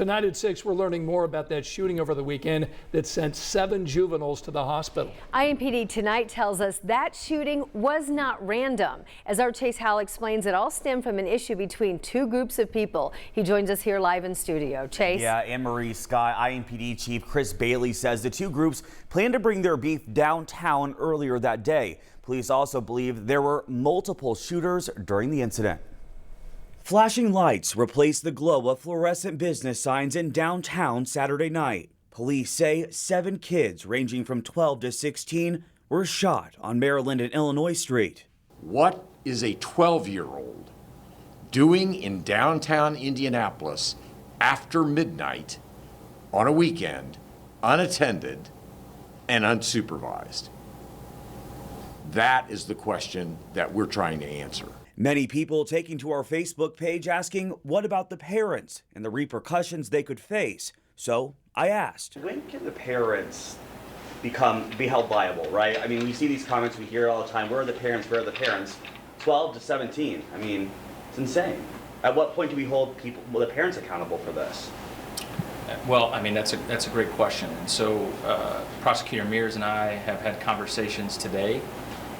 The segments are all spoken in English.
Tonight at 6, we're learning more about that shooting over the weekend that sent 7 juveniles to the hospital. IMPD tonight tells us that shooting was not random. As our Chase Howell explains, it all stemmed from an issue between 2 groups of people. He joins us here live in studio. Chase? Yeah, Anne-Marie Scott, IMPD Chief Chris Bailey says the 2 groups planned to bring their beef downtown earlier that day. Police also believe there were multiple shooters during the incident. Flashing lights replaced the glow of fluorescent business signs in downtown Saturday night. Police say 7 kids ranging from 12 to 16 were shot on Maryland and Illinois Street. What is a 12-year-old doing in downtown Indianapolis after midnight on a weekend, unattended and unsupervised? That is the question that we're trying to answer. Many people taking to our Facebook page asking what about the parents and the repercussions they could face. So I asked, when can the parents be held liable, right? I mean, we see these comments, we hear it all the time. Where are the parents? Where are the parents? 12 to 17. I mean, it's insane. At what point do we hold the parents accountable for this? Well, I mean, that's a great question. And so Prosecutor Mears and I have had conversations today,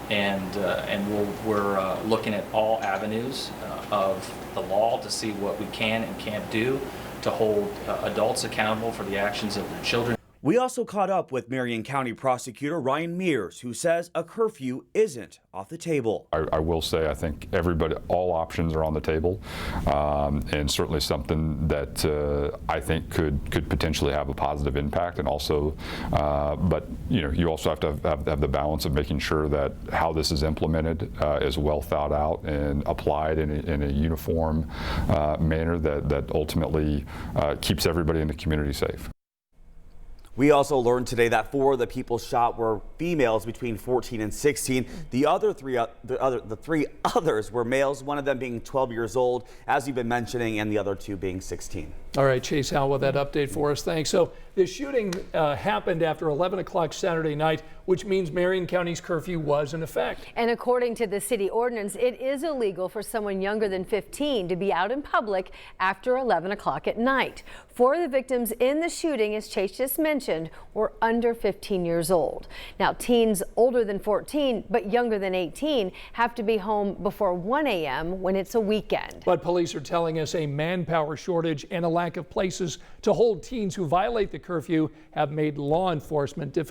and we're looking at all avenues of the law to see what we can and can't do to hold adults accountable for the actions of their children. We also caught up with Marion County Prosecutor Ryan Mears, who says a curfew isn't off the table. I will say I think all options are on the table, and certainly something that I think could potentially have a positive impact. And also, but you also have to have the balance of making sure that how this is implemented is well thought out and applied in a uniform manner that ultimately keeps everybody in the community safe. We also learned today that 4 of the people shot were females between 14 and 16. The 3 others were males, one of them being 12 years old, as you've been mentioning, and the other 2 being 16. All right, Chase Howell with that update for us. Thanks. So the shooting happened after 11 o'clock Saturday night, which means Marion County's curfew was in effect. And according to the city ordinance, it is illegal for someone younger than 15 to be out in public after 11 o'clock at night. 4 of the victims in the shooting, as Chase just mentioned, were under 15 years old. Now, teens older than 14 but younger than 18 have to be home before 1 a.m. when it's a weekend. But police are telling us a manpower shortage and a lack of places to hold teens who violate the curfew have made law enforcement difficult.